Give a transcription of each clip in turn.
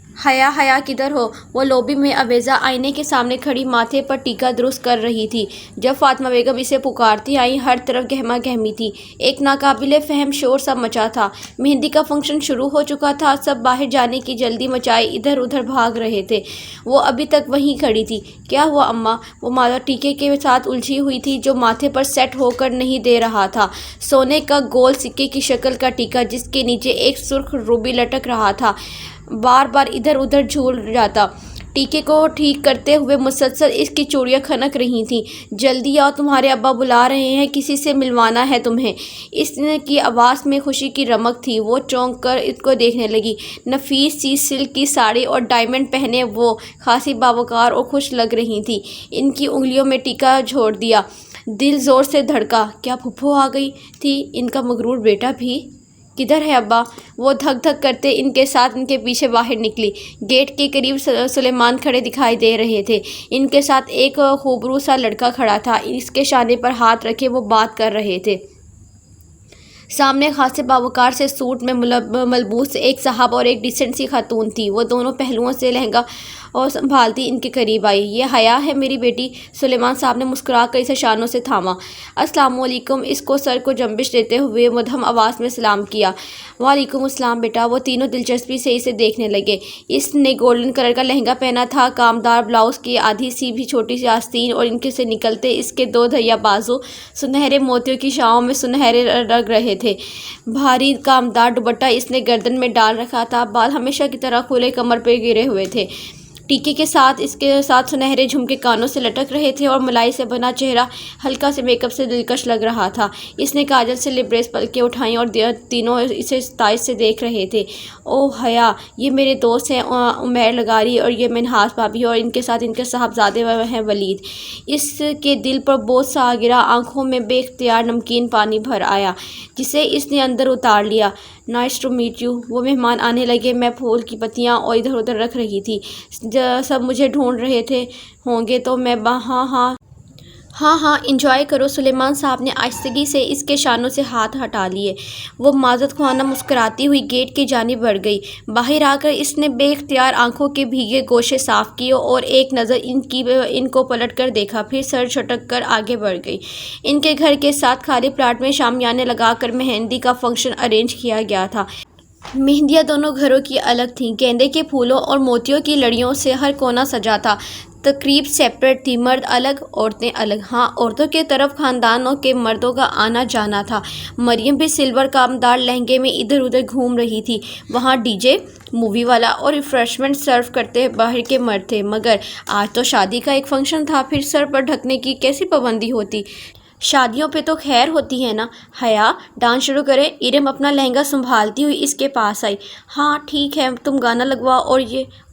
حیا حیا کدھر ہو؟ وہ لوبی میں اویزہ آئینے کے سامنے کھڑی ماتھے پر ٹیکا درست کر رہی تھی۔ جب فاطمہ بیگم اسے پکارتی آئیں ہر طرف گہما گہمی تھی۔ ایک ناقابل فہم شور سا مچا تھا۔ مہندی کا فنکشن شروع ہو چکا تھا۔ سب باہر جانے کی جلدی مچائے ادھر ادھر بھاگ رہے تھے۔ وہ ابھی تک وہیں کھڑی تھی۔ کیا ہوا اماں؟ وہ مالا ٹیکے کے ساتھ الجھی ہوئی تھی جو ماتھے پر سیٹ ہو کر نہیں دے رہا تھا۔ سونے کا گول سکے کی شکل کا ٹیکا جس کے نیچے ایک سرخ روبی لٹک رہا تھا بار بار ادھر ادھر جھول جاتا۔ ٹیکے کو ٹھیک کرتے ہوئے مسلسل اس کی چوڑیاں کھنک رہی تھیں۔ جلدی آؤ، تمہارے ابا بلا رہے ہیں، کسی سے ملوانا ہے تمہیں۔ اس کی آواز میں خوشی کی رمق تھی۔ وہ چونک کر اس کو دیکھنے لگی۔ نفیس سی سلک کی ساڑی اور ڈائمنڈ پہنے وہ خاصی باوقار اور خوش لگ رہی تھی۔ ان کی انگلیوں میں ٹیکا جوڑ دیا۔ دل زور سے دھڑکا۔ کیا پھپھو آ گئی تھی؟ ان کا مغرور بیٹا بھی؟ کدھر ہے ابا؟ وہ دھک دھک کرتے ان کے ساتھ ان کے پیچھے باہر نکلی۔ گیٹ کے قریب سلیمان کھڑے دکھائی دے رہے تھے۔ ان کے ساتھ ایک خوبرو سا لڑکا کھڑا تھا۔ اس کے شانے پر ہاتھ رکھے وہ بات کر رہے تھے۔ سامنے خاصے باوقار سے سوٹ میں ملبوس ایک صاحب اور ایک ڈیسنٹ سی خاتون تھی۔ وہ دونوں پہلوؤں سے لہنگا اور سنبھالتی ان کے قریب آئی۔ یہ حیا ہے میری بیٹی؟ سلیمان صاحب نے مسکرا کر اسے شانوں سے تھاما۔ السلام علیکم، اس کو سر کو جنبش دیتے ہوئے مدھم آواز میں سلام کیا۔ وعلیکم السلام بیٹا۔ وہ تینوں دلچسپی سے اسے دیکھنے لگے۔ اس نے گولڈن کلر کا لہنگا پہنا تھا، کامدار بلاؤز کی آدھی سی بھی چھوٹی سی آستین اور ان سے نکلتے اس کے دو دھریا بازو سنہرے موتیوں کی شاؤں میں سنہرے لگ رہے تھے۔ بھاری کامدار دوپٹہ اس نے گردن میں ڈال رکھا تھا۔ بال ہمیشہ کی طرح کھلے کمر پہ گرے ہوئے تھے۔ ٹیکے کے ساتھ اس کے ساتھ سنہرے جھمکے کانوں سے لٹک رہے تھے اور ملائی سے بنا چہرہ ہلکا سے میک اپ سے دلکش لگ رہا تھا۔ اس نے کاجل سے لبریز پلکیں اٹھائیں اور تینوں اسے ستائش سے دیکھ رہے تھے۔ اوہ حیا، یہ میرے دوست ہیں عمیر لغاری اور یہ منہاس بھابھی اور ان کے ساتھ ان کے صاحبزادے ہیں ولید۔ اس کے دل پر بوجھ سا گرا، آنکھوں میں بے اختیار نمکین پانی بھر آیا جسے اس نے اندر اتار لیا۔ Nice to meet you. وہ مہمان آنے لگے۔ میں پھول کی پتیاں اور ادھر ادھر رکھ رہی تھی۔ سب مجھے ڈھونڈ رہے تھے ہوں گے تو میں ہاں انجوائے کرو۔ سلیمان صاحب نے آہستگی سے اس کے شانوں سے ہاتھ ہٹا لیے۔ وہ معذرت خواہ مسکراتی ہوئی گیٹ کی جانب بڑھ گئی۔ باہر آ کر اس نے بے اختیار آنکھوں کے بھیگے گوشے صاف کیے اور ایک نظر ان کو پلٹ کر دیکھا، پھر سر جھٹک کر آگے بڑھ گئی۔ ان کے گھر کے ساتھ خالی پلاٹ میں شامیانے لگا کر مہندی کا فنکشن ارینج کیا گیا تھا۔ مہندیاں دونوں گھروں کی الگ تھیں۔ گیندے کے پھولوں اور موتیوں کی لڑیوں سے ہر کونا سجا تھا۔ تقریب سیپریٹ تھی، مرد الگ عورتیں الگ۔ ہاں، عورتوں کے طرف خاندانوں کے مردوں کا آنا جانا تھا۔ مریم بھی سلور کامدار لہنگے میں ادھر ادھر گھوم رہی تھی۔ وہاں ڈی جے، مووی والا اور ریفریشمنٹ سرو کرتے باہر کے مرد تھے، مگر آج تو شادی کا ایک فنکشن تھا، پھر سر پر ڈھکنے کی کیسی پابندی ہوتی؟ شادیوں پہ تو خیر ہوتی ہے نا۔ حیا، ڈانس شروع کریں۔ ارم اپنا لہنگا سنبھالتی ہوئی اس کے پاس آئی۔ ہاں ٹھیک ہے، تم گانا لگواؤ۔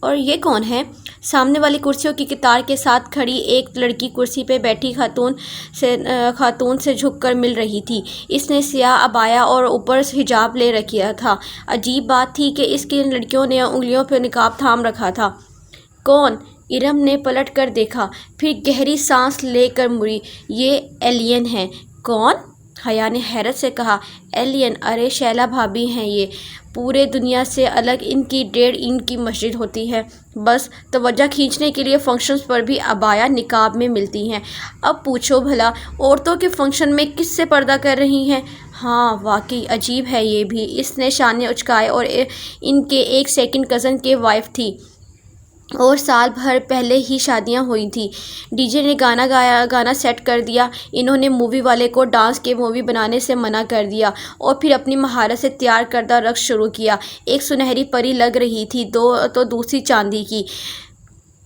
اور یہ کون ہے؟ سامنے والی کرسیوں کی قطار کے ساتھ کھڑی ایک لڑکی کرسی پہ بیٹھی خاتون سے جھک کر مل رہی تھی۔ اس نے سیاہ عبایا اور اوپر حجاب لے رکھا تھا۔ عجیب بات تھی کہ اس کی لڑکیوں نے انگلیوں پہ نقاب تھام رکھا تھا۔ کون؟ ارم نے پلٹ کر دیکھا، پھر گہری سانس لے کر مڑی۔ یہ ایلین ہے۔ کون؟ حیا نے حیرت سے کہا۔ ایلین؟ ارے شیلا بھابھی ہیں یہ۔ پورے دنیا سے الگ ان کی 1.5 اینٹ کی مسجد ہوتی ہے، بس توجہ کھینچنے کے لیے فنکشنز پر بھی عبایا نقاب میں ملتی ہیں۔ اب پوچھو بھلا، عورتوں کے فنکشن میں کس سے پردہ کر رہی ہیں؟ ہاں واقعی عجیب ہے یہ بھی۔ اس نے شانے اچکائے۔ اور ان کے ایک سیکنڈ کزن کی وائف تھی اور سال بھر پہلے ہی شادیاں ہوئی تھیں۔ ڈی جے نے گانا سیٹ کر دیا۔ انہوں نے مووی والے کو ڈانس کے مووی بنانے سے منع کر دیا اور پھر اپنی مہارت سے تیار کردہ رقص شروع کیا۔ ایک سنہری پری لگ رہی تھی تو دوسری چاندی کی۔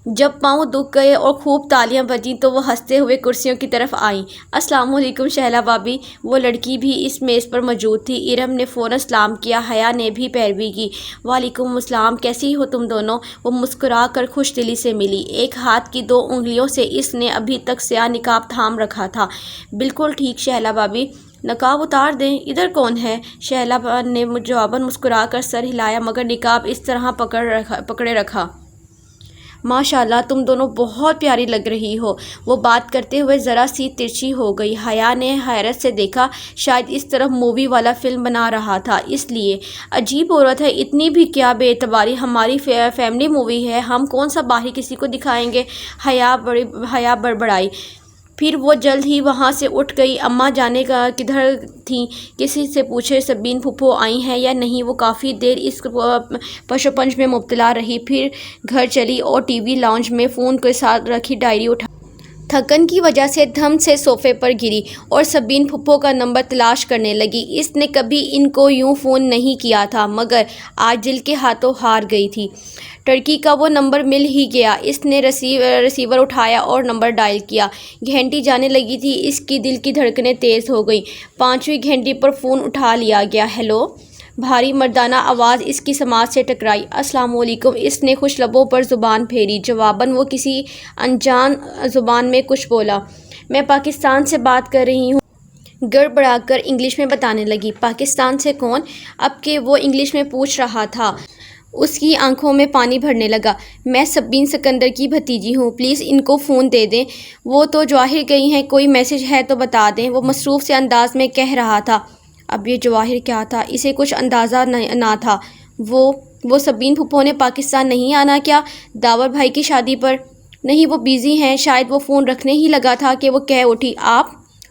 جب پاؤں دکھ گئے اور خوب تالیاں بجیں تو وہ ہنستے ہوئے کرسیوں کی طرف آئیں۔ السلام علیکم شہلا بھابھی۔ وہ لڑکی بھی اس میز پر موجود تھی۔ ارم نے فوراً سلام کیا۔ حیا نے بھی پیروی کی۔ وعلیکم السلام، کیسی ہو تم دونوں؟ وہ مسکرا کر خوش دلی سے ملی۔ ایک ہاتھ کی 2 انگلیوں سے اس نے ابھی تک سیاہ نقاب تھام رکھا تھا۔ بالکل ٹھیک شہلا بھابھی، نقاب اتار دیں۔ ادھر کون ہے؟ شہلا نے جواباً مسکرا کر سر ہلایا، مگر نقاب اس طرح پکڑے رکھا۔ ماشاءاللہ تم دونوں بہت پیاری لگ رہی ہو۔ وہ بات کرتے ہوئے ذرا سی ترچھی ہو گئی۔ حیا نے حیرت سے دیکھا، شاید اس طرف مووی والا فلم بنا رہا تھا اس لیے۔ عجیب عورت ہے، اتنی بھی کیا بے اعتباری، ہماری فیملی مووی ہے، ہم کون سا باہر کسی کو دکھائیں گے؟ حیا بڑبڑائی۔ پھر وہ جلد ہی وہاں سے اٹھ گئی۔ اماں جانے کا کدھر تھیں؟ کسی سے پوچھے سبین پھپھو آئی ہیں یا نہیں۔ وہ کافی دیر اس پشوپنج میں مبتلا رہی، پھر گھر چلی اور ٹی وی لاؤنج میں فون کے ساتھ رکھی ڈائری اٹھا تھکن کی وجہ سے دھم سے صوفے پر گری اور سبین پھپھو کا نمبر تلاش کرنے لگی۔ اس نے کبھی ان کو یوں فون نہیں کیا تھا، مگر آج دل کے ہاتھوں ہار گئی تھی۔ ٹرکی کا وہ نمبر مل ہی گیا۔ اس نے ریسیور اٹھایا اور نمبر ڈائل کیا۔ گھنٹی جانے لگی تھی، اس کی دل کی دھڑکنیں تیز ہو گئیں۔ 5ویں گھنٹی پر فون اٹھا لیا گیا۔ ہیلو! بھاری مردانہ آواز اس کی سماعت سے ٹکرائی۔ السلام علیکم! اس نے خوش لبوں پر زبان پھیری۔ جواباً وہ کسی انجان زبان میں کچھ بولا۔ میں پاکستان سے بات کر رہی ہوں، گڑبڑا کر انگلش میں بتانے لگی۔ پاکستان سے کون؟ اب کہ وہ انگلش میں پوچھ رہا تھا، اس کی آنکھوں میں پانی بھرنے لگا۔ میں سبین سکندر کی بھتیجی ہوں، پلیز ان کو فون دے دیں۔ وہ تو جواہر گئی ہیں، کوئی میسج ہے تو بتا دیں، وہ مصروف سے انداز میں کہہ رہا تھا۔ اب یہ جواہر کیا تھا؟ اسے کچھ اندازہ نہ تھا۔ وہ سبین پھپھو نے پاکستان نہیں آنا کیا؟ داور بھائی کی شادی پر؟ نہیں، وہ بیزی ہیں۔ شاید وہ فون رکھنے ہی لگا تھا کہ وہ کہہ اٹھی،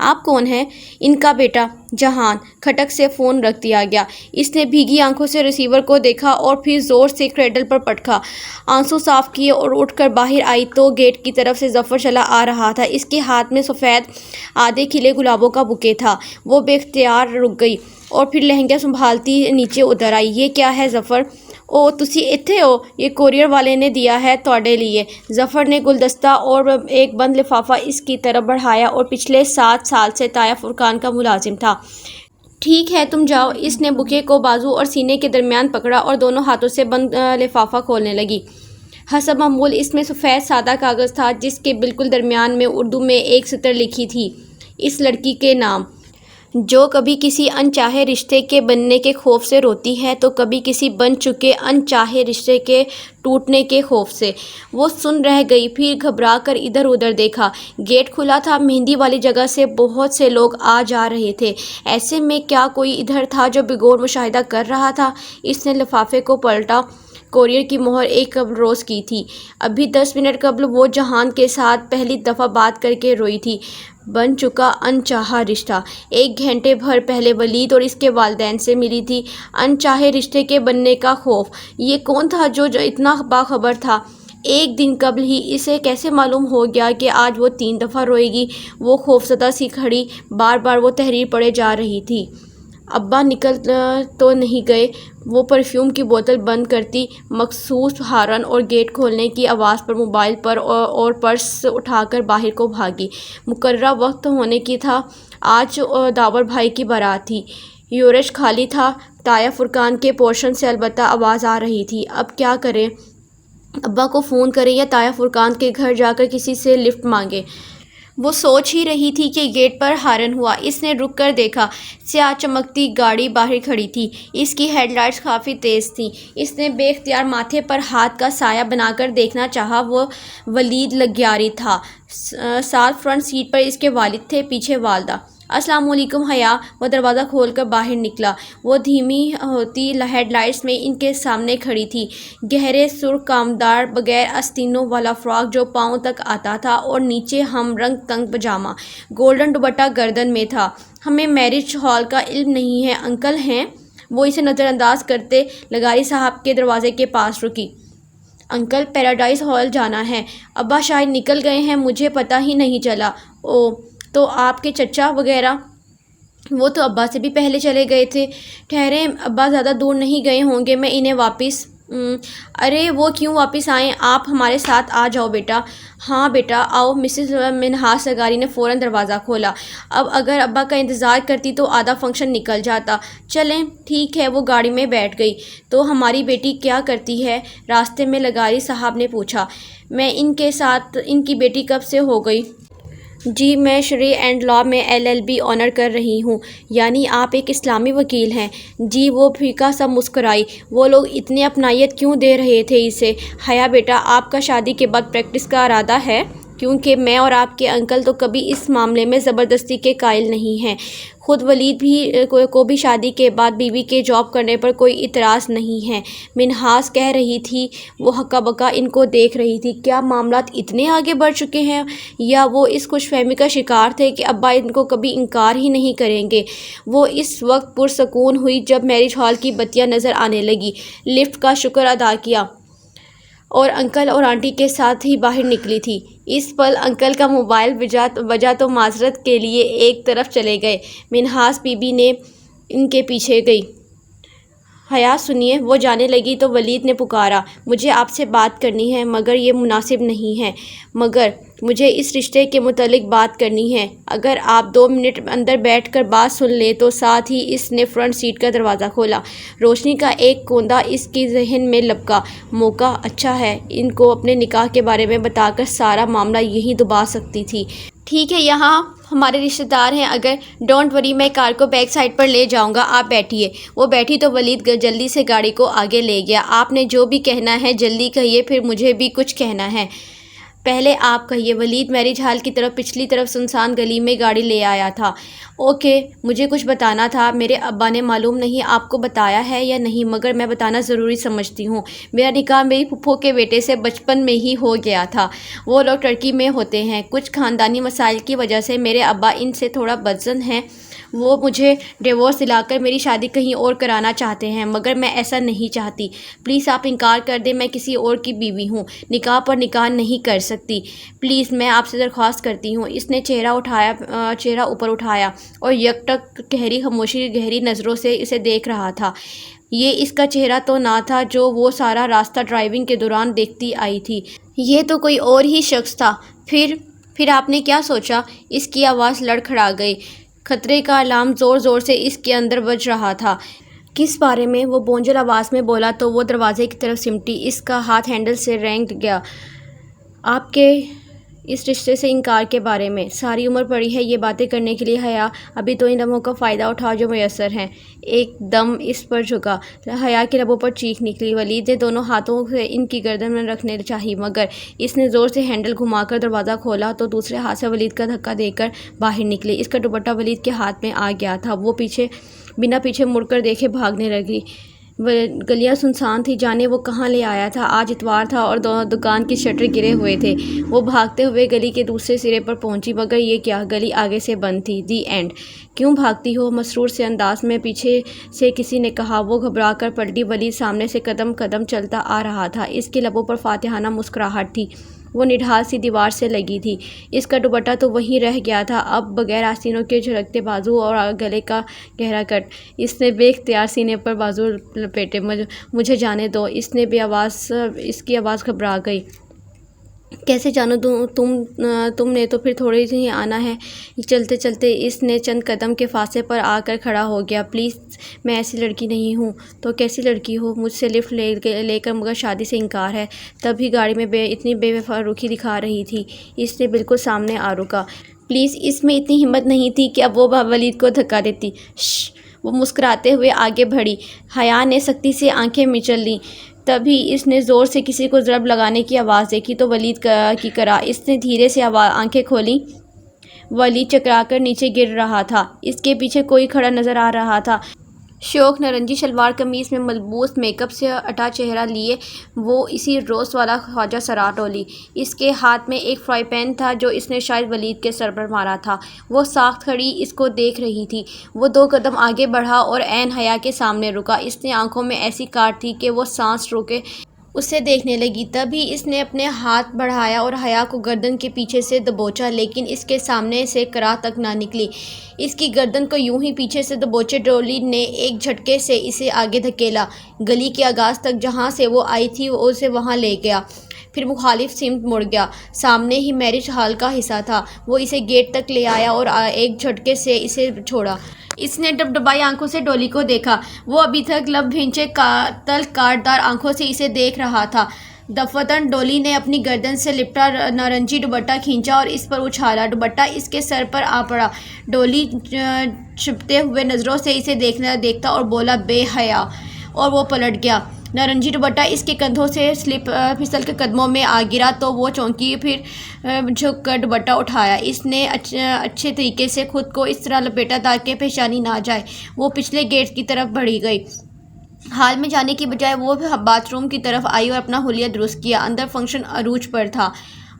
آپ کون ہیں؟ ان کا بیٹا جہان۔ کھٹک سے فون رکھ دیا گیا۔ اس نے بھیگی آنکھوں سے ریسیور کو دیکھا اور پھر زور سے کریڈل پر پٹکا، آنسو صاف کیے اور اٹھ کر باہر آئی تو گیٹ کی طرف سے ظفر چلا آ رہا تھا۔ اس کے ہاتھ میں سفید آدھے کھلے گلابوں کا بوکے تھا۔ وہ بے اختیار رک گئی اور پھر لہنگا سنبھالتی نیچے اتر آئی۔ یہ کیا ہے ظفر؟ او تسی ایتھے ہو؟ یہ کوریئر والے نے دیا ہے تواڈے لیے۔ ظفر نے گلدستہ اور ایک بند لفافہ اس کی طرف بڑھایا اور پچھلے 7 سال سے طایا فرقان کا ملازم تھا۔ ٹھیک ہے تم جاؤ۔ اس نے بوکے کو بازو اور سینے کے درمیان پکڑا اور دونوں ہاتھوں سے بند لفافہ کھولنے لگی۔ حسب معمول اس میں سفید سادہ کاغذ تھا جس کے بالکل درمیان میں اردو میں ایک سطر لکھی تھی، اس لڑکی کے نام، جو کبھی کسی انچاہے رشتے کے بننے کے خوف سے روتی ہے تو کبھی کسی بن چکے انچاہے رشتے کے ٹوٹنے کے خوف سے۔ وہ سن رہ گئی، پھر گھبرا کر ادھر ادھر دیکھا۔ گیٹ کھلا تھا، مہندی والی جگہ سے بہت سے لوگ آ جا رہے تھے۔ ایسے میں کیا کوئی ادھر تھا جو بغور مشاہدہ کر رہا تھا؟ اس نے لفافے کو پلٹا۔ کوریئر کی مہر ایک قبل روز کی تھی۔ ابھی 10 منٹ قبل وہ جہان کے ساتھ پہلی دفعہ بات کر کے روئی تھی۔ بن چکا انچاہا رشتہ۔ 1 گھنٹے بھر پہلے ولید اور اس کے والدین سے ملی تھی۔ انچاہے رشتے کے بننے کا خوف۔ یہ کون تھا جو اتنا باخبر تھا؟ 1 دن قبل ہی اسے کیسے معلوم ہو گیا کہ آج وہ 3 دفعہ روئے گی؟ وہ خوفزدہ سی کھڑی، بار بار وہ تحریر پڑھے جا رہی تھی۔ ابا نکل تو نہیں گئے؟ وہ پرفیوم کی بوتل بند کرتی، مخصوص ہارن اور گیٹ کھولنے کی آواز پر موبائل پر اور پرس اٹھا کر باہر کو بھاگی۔ مقررہ وقت ہونے کی تھا۔ آج داور بھائی کی بارات تھی۔ یورش خالی تھا۔ طایا فرقان کے پورشن سے البتہ آواز آ رہی تھی۔ اب کیا کریں؟ ابا کو فون کریں یا طایا فرقان کے گھر جا کر کسی سے لفٹ مانگیں؟ وہ سوچ ہی رہی تھی کہ گیٹ پر ہارن ہوا۔ اس نے رک کر دیکھا، سیاہ چمکتی گاڑی باہر کھڑی تھی۔ اس کی ہیڈ لائٹس کافی تیز تھیں۔ اس نے بے اختیار ماتھے پر ہاتھ کا سایہ بنا کر دیکھنا چاہا۔ وہ ولید لگیاری تھا۔ ساتھ فرنٹ سیٹ پر اس کے والد تھے، پیچھے والدہ۔ السلام علیکم حیا۔ وہ دروازہ کھول کر باہر نکلا۔ وہ دھیمی ہوتی ہیڈ لائٹس میں ان کے سامنے کھڑی تھی۔ گہرے سرخ کامدار بغیر آستینوں والا فراک جو پاؤں تک آتا تھا اور نیچے ہم رنگ تنگ پجامہ۔ گولڈن دوپٹہ گردن میں تھا۔ ہمیں میرج ہال کا علم نہیں ہے، انکل ہیں؟ وہ اسے نظر انداز کرتے لغاری صاحب کے دروازے کے پاس رکی۔ انکل پیراڈائز ہال جانا ہے۔ ابا شاید نکل گئے ہیں، مجھے پتہ ہی نہیں چلا۔ او تو آپ کے چچا وغیرہ؟ وہ تو ابا سے بھی پہلے چلے گئے تھے۔ ٹھہریں، ابا زیادہ دور نہیں گئے ہوں گے، میں انہیں واپس ارے وہ کیوں واپس آئیں؟ آپ ہمارے ساتھ آ جاؤ بیٹا۔ ہاں بیٹا آؤ۔ مسز منہاس لغاری نے فوراً دروازہ کھولا۔ اب اگر ابا کا انتظار کرتی تو آدھا فنکشن نکل جاتا۔ چلیں ٹھیک ہے۔ وہ گاڑی میں بیٹھ گئی۔ تو ہماری بیٹی کیا کرتی ہے؟ راستے میں لغاری صاحب نے پوچھا۔ میں ان کے ساتھ، ان کی بیٹی کب سے ہو گئی؟ جی میں شرع اینڈ لاء میں LLB آنر کر رہی ہوں۔ یعنی آپ ایک اسلامی وکیل ہیں؟ جی وہ پھیکا سا مسکرائی۔ وہ لوگ اتنی اپنائیت کیوں دے رہے تھے اسے؟ حیا بیٹا، آپ کا شادی کے بعد پریکٹس کا ارادہ ہے؟ کیونکہ میں اور آپ کے انکل تو کبھی اس معاملے میں زبردستی کے قائل نہیں ہیں۔ خود ولید بھی کو بھی شادی کے بعد بیوی کے جاب کرنے پر کوئی اعتراض نہیں ہے۔ منہاس کہہ رہی تھی۔ وہ ہکا بکا ان کو دیکھ رہی تھی۔ کیا معاملات اتنے آگے بڑھ چکے ہیں، یا وہ اس خوش فہمی کا شکار تھے کہ ابا ان کو کبھی انکار ہی نہیں کریں گے؟ وہ اس وقت پرسکون ہوئی جب میرج ہال کی بتیاں نظر آنے لگی، لفٹ کا شکر ادا کیا اور انکل اور آنٹی کے ساتھ ہی باہر نکلی تھی۔ اس پل انکل کا موبائل بجا تو معذرت کے لیے ایک طرف چلے گئے۔ منہاس بی بی نے ان کے پیچھے گئی۔ حیا سنیے، وہ جانے لگی تو ولید نے پکارا، مجھے آپ سے بات کرنی ہے، مگر یہ مناسب نہیں ہے۔ مگر مجھے اس رشتے کے متعلق بات کرنی ہے۔ اگر آپ 2 منٹ اندر بیٹھ کر بات سن لیں تو۔ ساتھ ہی اس نے فرنٹ سیٹ کا دروازہ کھولا۔ روشنی کا ایک کوندہ اس کی ذہن میں لپکا۔ موقع اچھا ہے، ان کو اپنے نکاح کے بارے میں بتا کر سارا معاملہ یہیں دبا سکتی تھی۔ ٹھیک ہے، یہاں ہمارے رشتہ دار ہیں، اگر ڈونٹ وری میں کار کو بیک سائڈ پر لے جاؤں گا، آپ بیٹھیے۔ وہ بیٹھی تو ولید جلدی سے گاڑی کو آگے لے گیا۔ آپ نے جو بھی کہنا ہے جلدی کہیے، پھر مجھے بھی کچھ کہنا ہے۔ پہلے آپ کہیے۔ ولید میرج ہال کی طرف پچھلی طرف سنسان گلی میں گاڑی لے آیا تھا۔ اوکے، مجھے کچھ بتانا تھا۔ میرے ابا نے معلوم نہیں آپ کو بتایا ہے یا نہیں، مگر میں بتانا ضروری سمجھتی ہوں۔ میرا نکاح میری پھپھو کے بیٹے سے بچپن میں ہی ہو گیا تھا۔ وہ لوگ ترکی میں ہوتے ہیں۔ کچھ خاندانی مسائل کی وجہ سے میرے ابا ان سے تھوڑا بدظن ہیں۔ وہ مجھے ڈیورس دلا کر میری شادی کہیں اور کرانا چاہتے ہیں، مگر میں ایسا نہیں چاہتی۔ پلیز آپ انکار کر دیں، میں کسی اور کی بیوی ہوں، نکاح پر نکاح نہیں کر سکتی۔ پلیز میں آپ سے درخواست کرتی ہوں۔ اس نے چہرہ اوپر اٹھایا اور یکٹک گہری خاموشی گہری نظروں سے اسے دیکھ رہا تھا۔ یہ اس کا چہرہ تو نہ تھا جو وہ سارا راستہ ڈرائیونگ کے دوران دیکھتی آئی تھی۔ یہ تو کوئی اور ہی شخص تھا۔ پھر آپ نے کیا سوچا؟ اس کی آواز لڑکھڑا گئی۔ خطرے کا الارم زور زور سے اس کے اندر بج رہا تھا۔ کس بارے میں؟ وہ بونجھل آواز میں بولا تو وہ دروازے کی طرف سمٹی۔ اس کا ہاتھ ہینڈل سے رینگ گیا۔ آپ کے اس رشتے سے انکار کے بارے میں۔ ساری عمر پڑی ہے یہ باتیں کرنے کے لیے حیا، ابھی تو ان لمحوں کا فائدہ اٹھاؤ جو میسر ہیں۔ ایک دم اس پر جھکا۔ حیا کے لبوں پر چیخ نکلی۔ ولید نے دونوں ہاتھوں سے ان کی گردن میں رکھنے چاہی، مگر اس نے زور سے ہینڈل گھما کر دروازہ کھولا تو دوسرے ہاتھ سے ولید کا دھکا دے کر باہر نکلی۔ اس کا دوپٹہ ولید کے ہاتھ میں آ گیا تھا۔ وہ بنا پیچھے مڑ کر دیکھے بھاگنے لگی۔ گلیاں سنسان تھی، جانے وہ کہاں لے آیا تھا۔ آج اتوار تھا اور دکان کی شٹر گرے ہوئے تھے۔ وہ بھاگتے ہوئے گلی کے دوسرے سرے پر پہنچی، مگر یہ کیا، گلی آگے سے بند تھی۔ The end. کیوں بھاگتی ہو؟ مسرور سے انداز میں پیچھے سے کسی نے کہا۔ وہ گھبرا کر پلٹی۔ ولید سامنے سے قدم قدم چلتا آ رہا تھا۔ اس کے لبوں پر فاتحانہ مسکراہٹ تھی۔ وہ نڈھال سی دیوار سے لگی تھی۔ اس کا دوپٹہ تو وہیں رہ گیا تھا، اب بغیر آستینوں کے جھلکتے بازو اور گلے کا گہرا کٹ۔ اس نے بے اختیار سینے پر بازو لپیٹے۔ مجھے جانے دو۔ اس کی آواز گھبرا گئی۔ کیسے جانوں تم نے تو پھر تھوڑی ہی آنا ہے۔ چلتے چلتے اس نے چند قدم کے فاصلے پر آ کر کھڑا ہو گیا۔ پلیز، میں ایسی لڑکی نہیں ہوں۔ تو کیسی لڑکی ہو؟ مجھ سے لفٹ لے کر مگر شادی سے انکار ہے۔ تب ہی گاڑی میں اتنی بے رخی دکھا رہی تھی۔ اس نے بالکل سامنے آ رکا۔ پلیز، اس میں اتنی ہمت نہیں تھی کہ اب وہ ولید کو دھکا دیتی۔ شش! وہ مسکراتے ہوئے آگے بڑھی۔ حیا نے سختی سے آنکھیں مچل لیں۔ تبھی اس نے زور سے کسی کو ضرب لگانے کی آواز دیکھی تو ولید کی کرا۔ اس نے دھیرے سے آنکھیں کھولیں۔ ولید چکرا کر نیچے گر رہا تھا۔ اس کے پیچھے کوئی کھڑا نظر آ رہا تھا۔ شوخ نارنجی شلوار قمیص میں ملبوس، میک اپ سے اٹا چہرہ لیے وہ اسی روز والا خواجہ سرا ڈولی۔ اس کے ہاتھ میں ایک فرائی پین تھا جو اس نے شاید ولید کے سر پر مارا تھا۔ وہ ساکت کھڑی اس کو دیکھ رہی تھی۔ وہ 2 قدم آگے بڑھا اور عین حیا کے سامنے رکا۔ اس نے آنکھوں میں ایسی کاٹ تھی کہ وہ سانس روکے اسے دیکھنے لگی۔ تبھی اس نے اپنے ہاتھ بڑھایا اور حیا کو گردن کے پیچھے سے دبوچا، لیکن اس کے سامنے سے کرا تک نہ نکلی۔ اس کی گردن کو یوں ہی پیچھے سے دبوچے ڈولی نے ایک جھٹکے سے اسے آگے دھکیلا۔ گلی کے آغاز تک جہاں سے وہ آئی تھی اسے وہاں لے گیا، پھر مخالف سمت مڑ گیا۔ سامنے ہی میرج ہال کا حصہ تھا۔ وہ اسے گیٹ تک لے آیا اور ایک جھٹکے سے اسے چھوڑا۔ اس نے ڈبڈبائی آنکھوں سے ڈولی کو دیکھا۔ وہ ابھی تک لب بھینچے تلخ کاٹدار آنکھوں سے اسے دیکھ رہا تھا۔ دفتن ڈولی نے اپنی گردن سے لپٹا نارنجی دوپٹہ کھینچا اور اس پر اچھالا۔ دوپٹہ اس کے سر پر آ پڑا۔ ڈولی چھپتے ہوئے نظروں سے اسے دیکھتا اور بولا، بے حیا، اور وہ پلٹ گیا۔ نارنجی دوپٹہ اس کے کندھوں سے پھسل کے قدموں میں آ گرا تو وہ چونکی، پھر جھک کر دوپٹہ اٹھایا۔ اس نے اچھے طریقے سے خود کو اس طرح لپیٹا تاکہ پہچانی نہ جائے۔ وہ پچھلے گیٹ کی طرف بڑھی گئی۔ ہال میں جانے کی بجائے وہ باتھ روم کی طرف آئی اور اپنا حلیہ درست کیا۔ اندر فنکشن عروج پر تھا۔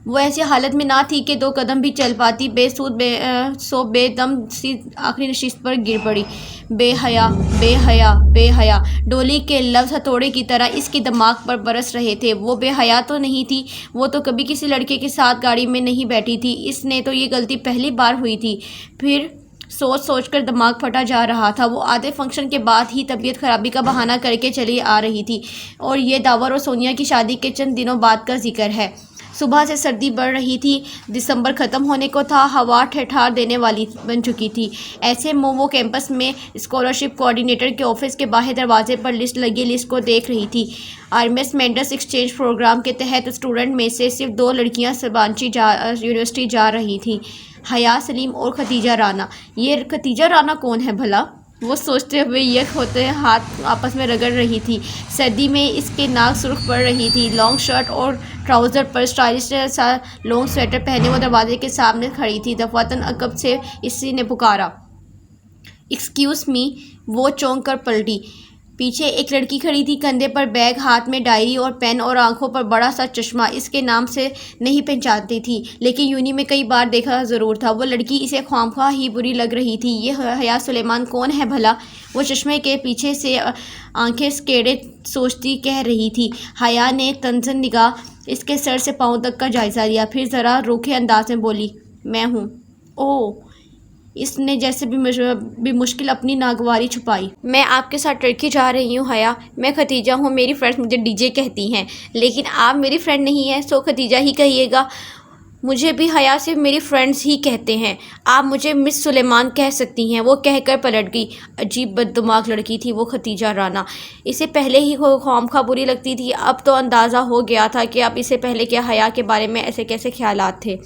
وہ ایسی حالت میں نہ تھی کہ 2 قدم بھی چل پاتی۔ بے دم سی آخری نشست پر گر پڑی۔ بے حیا، بے حیا، بے حیا، ڈولی کے لفظ ہتھوڑے کی طرح اس کے دماغ پر برس رہے تھے۔ وہ بے حیا تو نہیں تھی، وہ تو کبھی کسی لڑکے کے ساتھ گاڑی میں نہیں بیٹھی تھی۔ اس نے تو یہ غلطی پہلی بار ہوئی تھی۔ پھر سوچ کر دماغ پھٹا جا رہا تھا۔ وہ آدھے فنکشن کے بعد ہی طبیعت خرابی کا بہانہ کر کے چلی آ رہی تھی، اور یہ داور اور سونیا کی شادی کے چند دنوں بعد کا ذکر ہے۔ صبح سے سردی بڑھ رہی تھی، دسمبر ختم ہونے کو تھا، ہوا ٹھٹھار دینے والی بن چکی تھی۔ ایسے میں وہ کیمپس میں اسکالرشپ کوآرڈینیٹر کے آفس کے باہر دروازے پر لسٹ کو دیکھ رہی تھی۔ آرمس مینڈس ایکسچینج پروگرام کے تحت اسٹوڈنٹ میں سے صرف 2 لڑکیاں سبانچی یونیورسٹی جا رہی تھیں، حیا سلیم اور ختیجہ رانا۔ یہ ختیجہ رانا کون ہے بھلا؟ وہ سوچتے ہوئے یک ہوتے ہاتھ آپس میں رگڑ رہی تھی۔ سردی میں اس کے ناک سرخ پڑ رہی تھی۔ لانگ شرٹ اور ٹراؤزر پر اسٹائلش سا لانگ سویٹر پہنے وہ دروازے کے سامنے کھڑی تھی۔ دفعتاً عقب سے اسی نے پکارا، ایکسکیوز می۔ وہ چونک کر پلٹی۔ پیچھے ایک لڑکی کھڑی تھی، کندھے پر بیگ، ہاتھ میں ڈائری اور پین، اور آنکھوں پر بڑا سا چشمہ۔ اس کے نام سے نہیں پہچانتی تھی، لیکن یونی میں کئی بار دیکھا ضرور تھا۔ وہ لڑکی اسے خواہ ہی بری لگ رہی تھی۔ یہ حیا سلیمان کون ہے بھلا؟ وہ چشمے کے پیچھے سے آنکھیں سکیڑے سوچتی کہہ رہی تھی۔ حیا نے تنزن نگاہ اس کے سر سے پاؤں تک کا جائزہ لیا، پھر ذرا روکھے انداز میں بولی، میں ہوں۔ اوہ! اس نے جیسے بھی مشکل اپنی ناگواری چھپائی۔ میں آپ کے ساتھ ٹرکی جا رہی ہوں حیا۔ میں ختیجہ ہوں، میری فرینڈز مجھے ڈی جے کہتی ہیں، لیکن آپ میری فرینڈ نہیں ہیں، سو ختیجہ ہی کہیے گا۔ مجھے بھی حیا صرف میری فرینڈز ہی کہتے ہیں، آپ مجھے مس سلیمان کہہ سکتی ہیں۔ وہ کہہ کر پلٹ گئی۔ عجیب بددماغ لڑکی تھی وہ ختیجہ رانا۔ اسے پہلے ہی خواہ بری لگتی تھی، اب تو اندازہ ہو گیا تھا کہ اب اسے پہلے کیا حیا کے بارے میں ایسے کیسے خیالات تھے۔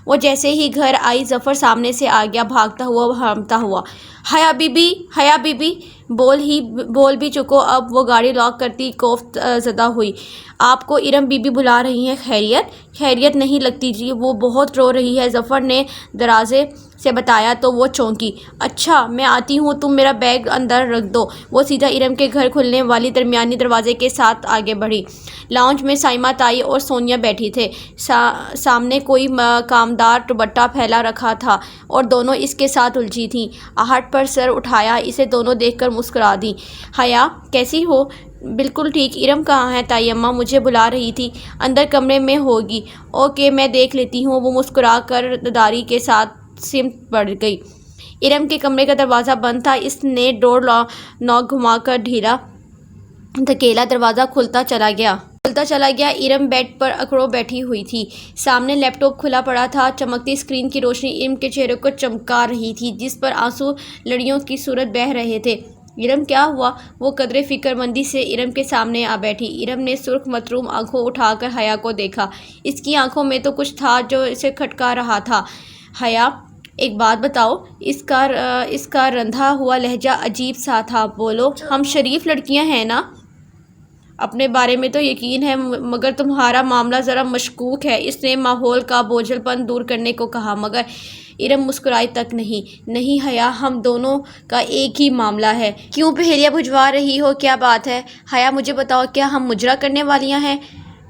وہ جیسے ہی گھر آئی، ظفر سامنے سے آ گیا، بھاگتا ہوا، ہامتا ہوا، حیا بی بی، حیا بی بی۔ بول بھی چکو اب۔ وہ گاڑی لاک کرتی کوفت زدہ ہوئی۔ آپ کو ارم بی بی بلا رہی ہیں، خیریت؟ خیریت نہیں لگتی جی، وہ بہت رو رہی ہے، ظفر نے درازے سے بتایا تو وہ چونکی۔ اچھا میں آتی ہوں، تم میرا بیگ اندر رکھ دو۔ وہ سیدھا ارم کے گھر کھلنے والی درمیانی دروازے کے ساتھ آگے بڑھی۔ لاؤنج میں سائمہ تائی اور سونیا بیٹھی تھے۔ سامنے کوئی کامدار دوپٹہ پھیلا رکھا تھا اور دونوں اس کے ساتھ الجھی تھیں۔ آہٹ پر سر اٹھایا، اسے دونوں دیکھ کر مسکرا دیں۔ حیا کیسی ہو؟ بالکل ٹھیک۔ ارم کہاں ہے؟ تائی اماں مجھے بلا رہی تھی، اندر کمرے میں ہوگی۔ اوکے میں دیکھ لیتی ہوں۔ وہ مسکرا کر داداری کے ساتھ سمت بڑھ گئی۔ ارم کے کمرے کا دروازہ بند تھا۔ اس نے ڈور ناک گھما کر دھکیلا، دروازہ کھلتا چلا گیا۔ ارم بیڈ پر اکڑو بیٹھی ہوئی تھی۔ سامنے لیپ ٹاپ کھلا پڑا تھا۔ چمکتی اسکرین کی روشنی ارم کے چہرے کو چمکا رہی تھی، جس پر آنسو لڑیوں کی صورت بہہ رہے تھے۔ ارم کیا ہوا؟ وہ قدرے فکر مندی سے ارم کے سامنے آ بیٹھی۔ ارم نے سرخ متروم آنکھوں اٹھا کر حیا کو دیکھا۔ اس کی آنکھوں میں تو کچھ تھا جو اسے کھٹکا رہا تھا۔ حیا ایک بات بتاؤ۔ اس کا رندھا ہوا لہجہ عجیب سا تھا۔ بولو، ہم شریف لڑکیاں ہیں نا؟ اپنے بارے میں تو یقین ہے، مگر تمہارا معاملہ ذرا مشکوک ہے۔ اس نے ماحول کا بوجھل پن دور کرنے کو کہا، مگر ارم مسکرائی تک نہیں۔ نہیں حیا، ہم دونوں کا ایک ہی معاملہ ہے۔ کیوں پہیلیاں بجھوا رہی ہو؟ کیا بات ہے؟ حیا مجھے بتاؤ، کیا ہم مجرا کرنے والیاں ہیں؟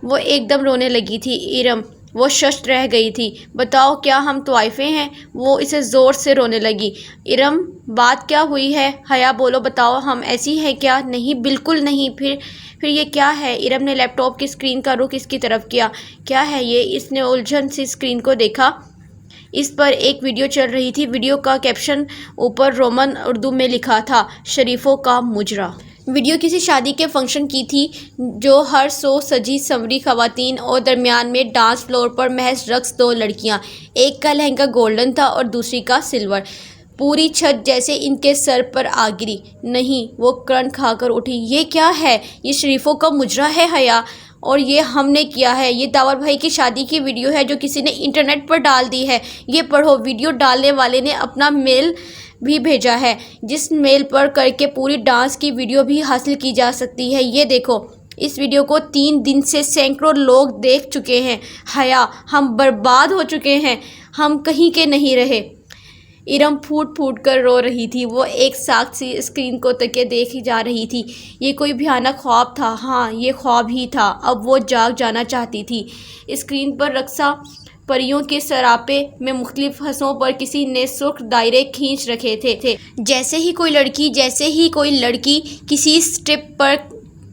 وہ ایک دم رونے لگی تھی۔ ارم وہ ششت رہ گئی تھی۔ بتاؤ، کیا ہم طوائفیں ہیں؟ وہ اسے زور سے رونے لگی۔ ارم بات کیا ہوئی ہے؟ حیا بولو، بتاؤ، ہم ایسی ہیں کیا؟ نہیں بالکل نہیں۔ پھر یہ کیا ہے؟ ارم نے لیپ ٹاپ کی اسکرین کا رخ اس کی طرف کیا۔ کیا ہے یہ؟ اس نے الجھن سی اسکرین کو دیکھا۔ اس پر ایک ویڈیو چل رہی تھی۔ ویڈیو کا کیپشن اوپر رومن اردو میں لکھا تھا، شریفوں کا مجرا۔ ویڈیو کسی شادی کے فنکشن کی تھی، جو ہر سو سجی سنوری خواتین اور درمیان میں ڈانس فلور پر محض رقص 2 لڑکیاں۔ ایک کا لہنگا گولڈن تھا اور دوسری کا سلور۔ پوری چھت جیسے ان کے سر پر آ گری۔ نہیں، وہ کرن کھا کر اٹھی۔ یہ کیا ہے؟ یہ شریفوں کا مجرا ہے حیا۔ اور یہ ہم نے کیا ہے۔ یہ داور بھائی کی شادی کی ویڈیو ہے جو کسی نے انٹرنیٹ پر ڈال دی ہے۔ یہ پڑھو، ویڈیو ڈالنے والے نے اپنا میل بھی بھیجا ہے، جس میل پر کر کے پوری ڈانس کی ویڈیو بھی حاصل کی جا سکتی ہے۔ یہ دیکھو، اس ویڈیو کو 3 دن سے سینکڑوں لوگ دیکھ چکے ہیں۔ حیا، ہم برباد ہو چکے ہیں، ہم کہیں کے نہیں رہے۔ ارم پھوٹ پھوٹ کر رو رہی تھی۔ وہ ایک ساتھ سی اسکرین کو تکیے دیکھی جا رہی تھی۔ یہ کوئی بھیانک خواب تھا۔ ہاں، یہ خواب ہی تھا۔ اب وہ جاگ جانا چاہتی تھی۔ اسکرین پر رقصہ پریوں کے سراپے میں مختلف حصوں پر کسی نے سرخ دائرے کھینچ رکھے تھے۔ جیسے ہی کوئی لڑکی کسی سٹیپ پر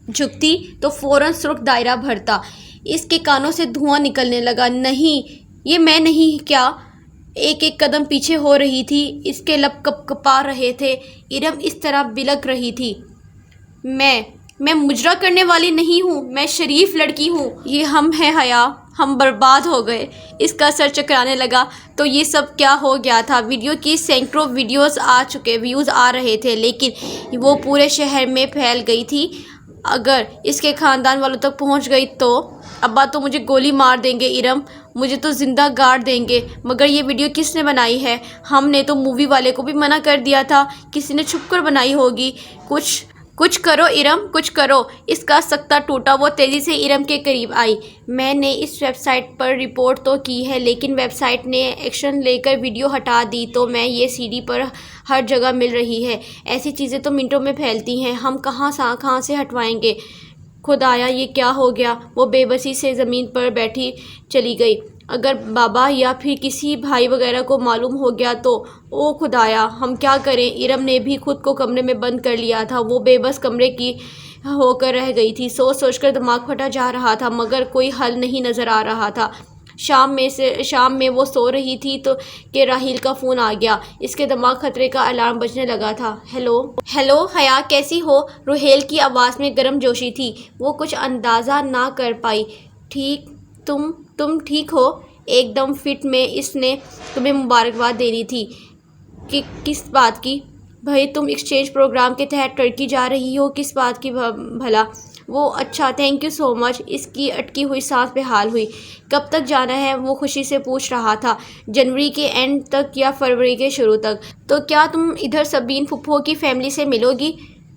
جھکتی تو فوراً سرخ دائرہ بھرتا۔ اس کے کانوں سے دھواں نکلنے لگا۔ نہیں، یہ میں نہیں، کیا؟ ایک قدم پیچھے ہو رہی تھی۔ اس کے لب کپ کپا رہے تھے۔ ارم اس طرح بلک رہی تھی۔ میں مجرا کرنے والی نہیں ہوں، میں شریف لڑکی ہوں۔ یہ ہم ہیں حیا، ہم برباد ہو گئے۔ اس کا سر چکرانے لگا۔ تو یہ سب کیا ہو گیا تھا؟ ویڈیو کی سینکڑوں ویوز آ رہے تھے، لیکن وہ پورے شہر میں پھیل گئی تھی۔ اگر اس کے خاندان والوں تک پہنچ گئی تو ابا تو مجھے گولی مار دیں گے ارم، مجھے تو زندہ گاڑ دیں گے۔ مگر یہ ویڈیو کس نے بنائی ہے؟ ہم نے تو مووی والے کو بھی منع کر دیا تھا۔ کسی نے چھپ کر بنائی ہوگی۔ کچھ کرو ارم، کچھ کرو۔ اس کا سکتہ ٹوٹا۔ وہ تیزی سے ارم کے قریب آئی۔ میں نے اس ویب سائٹ پر رپورٹ تو کی ہے، لیکن ویب سائٹ نے ایکشن لے کر ویڈیو ہٹا دی۔ تو میں یہ CD پر ہر جگہ مل رہی ہے۔ ایسی چیزیں تو منٹوں میں پھیلتی ہیں، ہم کہاں سے ہٹوائیں گے؟ خدایا، یہ کیا ہو گیا؟ وہ بے بسی سے زمین پر بیٹھی چلی گئی۔ اگر بابا یا پھر کسی بھائی وغیرہ کو معلوم ہو گیا تو او خدایا، ہم کیا کریں؟ ارم نے بھی خود کو کمرے میں بند کر لیا تھا۔ وہ بے بس کمرے کی ہو کر رہ گئی تھی۔ سوچ کر دماغ پھٹا جا رہا تھا، مگر کوئی حل نہیں نظر آ رہا تھا۔ شام میں وہ سو رہی تھی کہ راہیل کا فون آ گیا۔ اس کے دماغ خطرے کا الارم بجنے لگا تھا۔ ہیلو حیا، کیسی ہو؟ روہیل کی آواز میں گرم جوشی تھی۔ وہ کچھ اندازہ نہ کر پائی۔ ٹھیک، تم ٹھیک ہو؟ ایک دم فٹ میں۔ اس نے تمہیں مبارکباد دینی تھی۔ کس بات کی؟ بھائی، تم ایکسچینج پروگرام کے تحت ٹرکی جا رہی ہو۔ کس بات کی بھلا؟ وہ اچھا، تھینک یو سو مچ۔ اس کی اٹکی ہوئی سانس بحال ہوئی۔ کب تک جانا ہے؟ وہ خوشی سے پوچھ رہا تھا۔ جنوری کے اینڈ تک یا فروری کے شروع تک۔ تو کیا تم ادھر سبین پھپھو کی فیملی سے ملو گی؟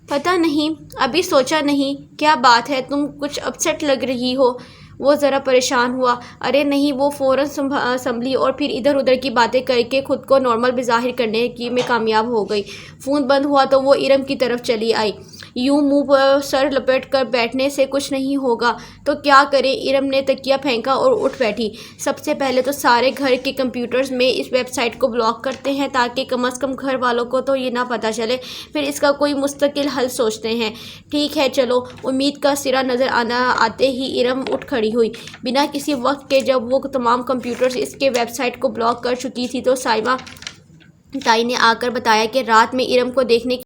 پتہ نہیں، ابھی سوچا نہیں۔ کیا بات ہے؟ تم کچھ اپسیٹ لگ رہی ہو۔ وہ ذرا پریشان ہوا۔ ارے نہیں، وہ فوراً سنبھلی اور پھر ادھر ادھر کی باتیں کر کے خود کو نارمل بظاہر کرنے میں کامیاب ہو گئی۔ فون بند ہوا تو وہ ارم کی طرف چلی آئی۔ یوں منہ پر سر لپیٹ کر بیٹھنے سے کچھ نہیں ہوگا تو کیا کریں؟ ارم نے تکیہ پھینکا اور اٹھ بیٹھی۔ سب سے پہلے تو سارے گھر کے کمپیوٹرز میں اس ویب سائٹ کو بلاک کرتے ہیں تاکہ کم از کم گھر والوں کو تو یہ نہ پتہ چلے، پھر اس کا کوئی مستقل حل سوچتے ہیں۔ ٹھیک ہے، چلو۔ امید کا سرا نظر آتے ہی ارم اٹھ کھڑی ہوئی۔ بنا کسی وقت کے جب وہ تمام کمپیوٹرز اس کے ویب سائٹ کو بلاک کر چکی تھی تو سائمہ تائی نے آ کر بتایا کہ رات میں ارم کو دیکھنے